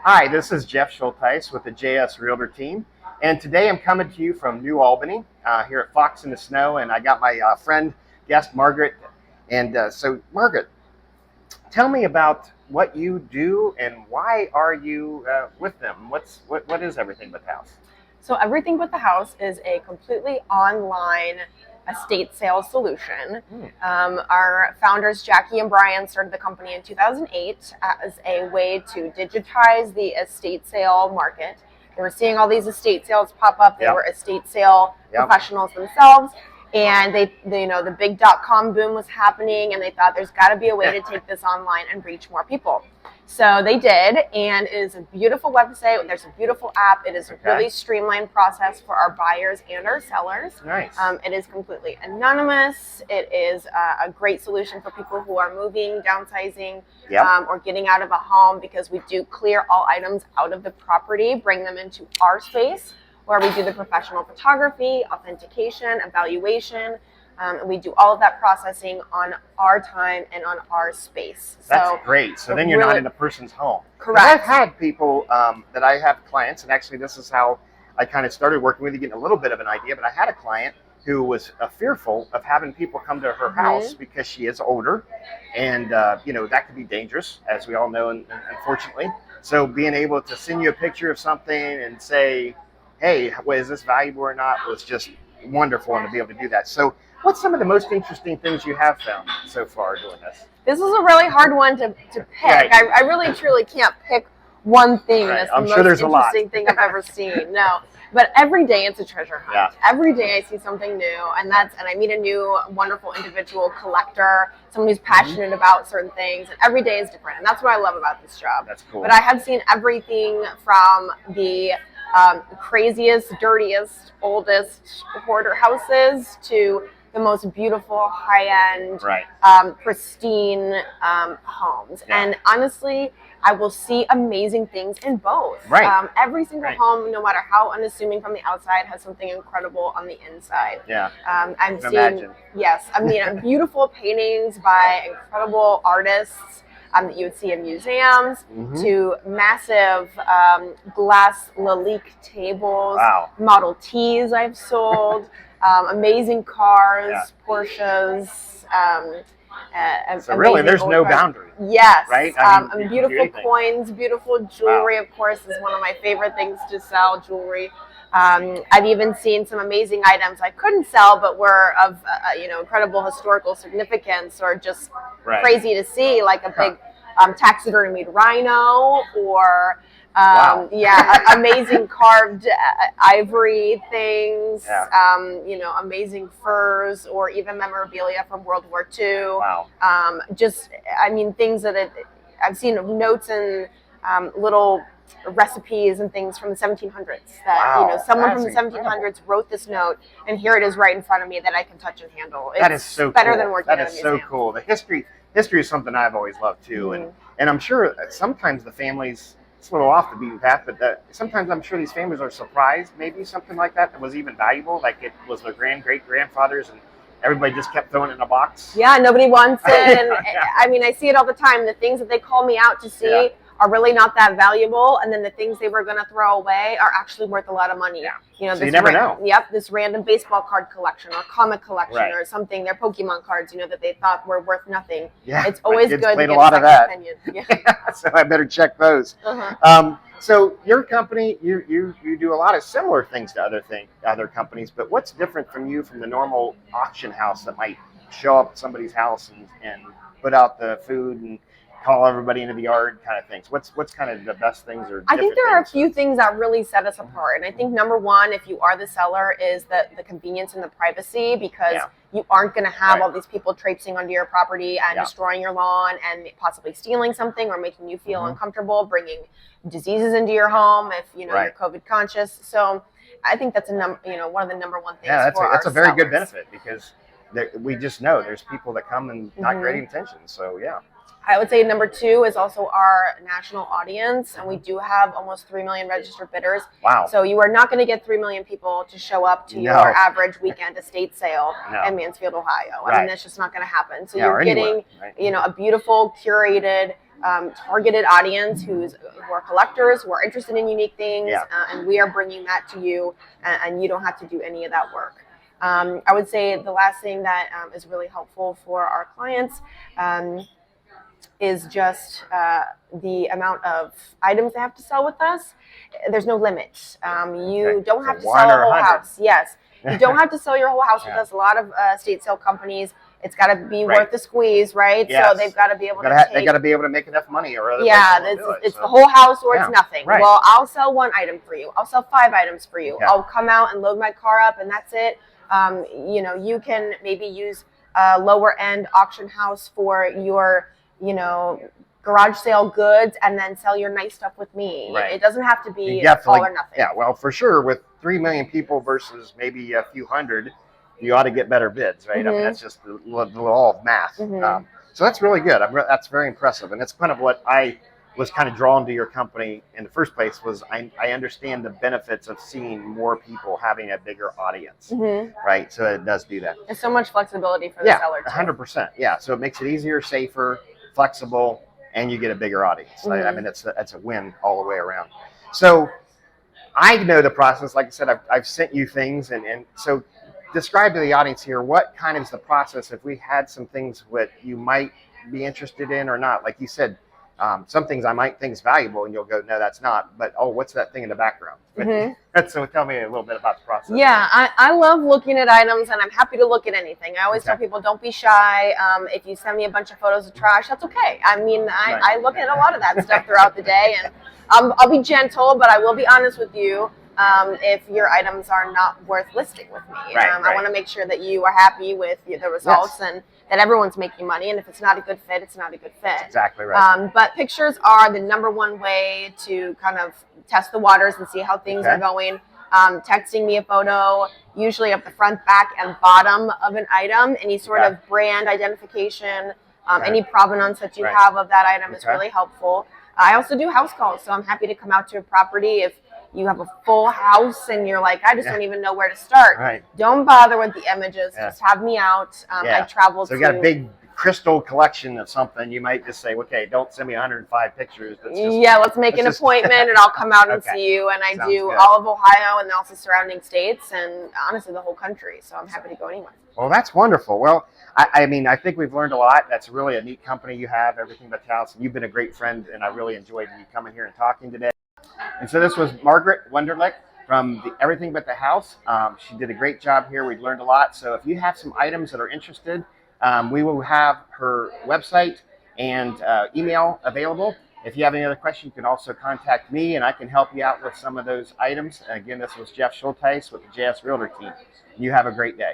Hi, this is Jeff Schulteis with the JS Realtor team, and today I'm coming to you from New Albany here at Fox in the Snow, and I got my friend, guest Margaret. And so, Margaret, tell me about what you do and why are you with them? What is Everything But the House? So Everything But the House is a completely online estate sales solution. Our founders, Jackie and Brian, started the company in 2008 as a way to digitize the estate sale market. They were seeing all these estate sales pop up. They were estate sale professionals themselves. And the big .com boom was happening, and they thought there's got to be a way to take this online and reach more people. So they did, and it is a beautiful website. There's a beautiful app. It is a really streamlined process for our buyers and our sellers. Nice. It is completely anonymous. It is a great solution for people who are moving, downsizing, or getting out of a home, because we do clear all items out of the property, bring them into our space, where we do the professional photography, authentication, evaluation. We do all of that processing on our time and on our space. That's great. So then you're not in a person's home. Correct. I've had people that I have clients, and actually this is how I kind of started working with you, getting a little bit of an idea, but I had a client who was fearful of having people come to her house because she is older, and that could be dangerous, as we all know, and unfortunately. So being able to send you a picture of something and say, hey, is this valuable or not, was just wonderful, and to be able to do that. So what's some of the most interesting things you have found so far doing this? This is a really hard one to pick. Right. I really truly can't pick one thing that's the most interesting thing I've ever seen. No. But every day it's a treasure hunt. Yeah. Every day I see something new, and I meet a new wonderful individual collector, someone who's passionate about certain things, and every day is different. And that's what I love about this job. That's cool. But I have seen everything from the craziest, dirtiest, oldest hoarder houses to the most beautiful, high-end, pristine homes. Yeah. And honestly, I will see amazing things in both. Right. Every single home, no matter how unassuming from the outside, has something incredible on the inside. Yeah. I've seen beautiful paintings by incredible artists that you would see in museums, to massive glass Lalique tables, Model Ts I've sold, amazing cars, Porsches. So really, there's no boundary. Yes. Right? Beautiful coins, beautiful jewelry, of course, is one of my favorite things to sell, jewelry. I've even seen some amazing items I couldn't sell, but were of incredible historical significance, or just crazy to see, like a big taxidermied rhino, or amazing carved ivory things, amazing furs, or even memorabilia from World War II. Wow. Things that I've seen, notes and little recipes and things from the 1700s that someone from the 1700s wrote this note, and here it is right in front of me that I can touch and handle. That is so better cool. than working at a museum. That is so cool. The history is something I've always loved too, and I'm sure sometimes the families, it's a little off the beaten path, but sometimes I'm sure these families are surprised, maybe something like that was even valuable, like it was their great-grandfathers, and everybody just kept throwing it in a box. Yeah, nobody wants it. And I see it all the time. The things that they call me out to see are really not that valuable, and then the things they were going to throw away are actually worth a lot of money. So you never know. Yep, this random baseball card collection or comic collection or something. They're Pokemon cards, that they thought were worth nothing. Yeah, it's always good to get a lot of that. Opinion. So I better check those. So your company, you do a lot of similar things to other companies, but what's different from the normal auction house that might show up at somebody's house and put out the food and call everybody into the yard kind of things? What's kind of the best things? Or I think there are a few things that really set us apart. And I think number one, if you are the seller, is the convenience and the privacy, because you aren't going to have all these people traipsing onto your property and destroying your lawn and possibly stealing something or making you feel uncomfortable, bringing diseases into your home if you're COVID conscious. So I think that's one of the number one things. Yeah, that's a very sellers. Good benefit, because we just know there's people that come and not great intentions. So I would say number two is also our national audience, and we do have almost 3 million registered bidders. Wow. So you are not going to get 3 million people to show up to your average weekend estate sale in Mansfield, Ohio. I mean, that's just not going to happen. So you're getting, a beautiful, curated targeted audience who are collectors, who are interested in unique things, Yeah. And we are bringing that to you, and you don't have to do any of that work. I would say the last thing that is really helpful for our clients is just the amount of items they have to sell with us. There's no limit. You don't have to sell a whole house. Yes, you don't have to sell your whole house with us. A lot of estate sale companies, it's got to be worth the squeeze, right? Yes. So they've got to be able to. They got to be able to make enough money, or otherwise it's the whole house or it's nothing. Right. Well, I'll sell one item for you. I'll sell 5 items for you. Okay. I'll come out and load my car up, and that's it. You can maybe use a lower end auction house for your, garage sale goods, and then sell your nice stuff with me. Right. It doesn't have to be all or nothing. Yeah, well, for sure, with 3 million people versus maybe a few hundred, you ought to get better bids, right? I mean, that's just the law of math. So that's really good. That's very impressive, and that's kind of what I was kind of drawn to your company in the first place. Was I understand the benefits of seeing more people having a bigger audience, right? So it does do that. There's so much flexibility for the seller too. 100%. Yeah, so it makes it easier, safer, flexible, and you get a bigger audience. I mean, that's a win all the way around. So I know the process. Like I said, I've sent you things, and so describe to the audience here what kind of is the process if we had some things that you might be interested in or not. Like you said, some things I might think is valuable, and you'll go, no, that's not. But what's that thing in the background? So tell me a little bit about the process. Yeah, I love looking at items, and I'm happy to look at anything. I always tell people, don't be shy. If you send me a bunch of photos of trash, that's okay. I mean, I look at a lot of that stuff throughout the day, and I'll be gentle, but I will be honest with you. If your items are not worth listing with me. I want to make sure that you are happy with the results and that everyone's making money. And if it's not a good fit, it's not a good fit. That's exactly right. But pictures are the #1 way to kind of test the waters and see how things are going. Texting me a photo, usually of the front, back, and bottom of an item, any sort of brand identification, any provenance that you have of that item is really helpful. I also do house calls, so I'm happy to come out to a property if you have a full house and you're like, I just don't even know where to start. Don't bother with the images. Just have me out. I travel so you got a big crystal collection of something. You might just say, okay, don't send me 105 pictures. Let's make an appointment and I'll come out and see you. And I do all of Ohio and also surrounding states and honestly the whole country. So I'm happy to go anywhere. Well, that's wonderful. Well, I mean, I think we've learned a lot. That's really a neat company you have, Everything But the House. And you've been a great friend, and I really enjoyed you coming here and talking today. And so this was Margaret Wunderlich from the Everything But the House. She did a great job here. We've learned a lot. So if you have some items that are interested, we will have her website and email available. If you have any other questions, you can also contact me, and I can help you out with some of those items. Again, this was Jeff Schulteis with the JS Realtor team. You have a great day.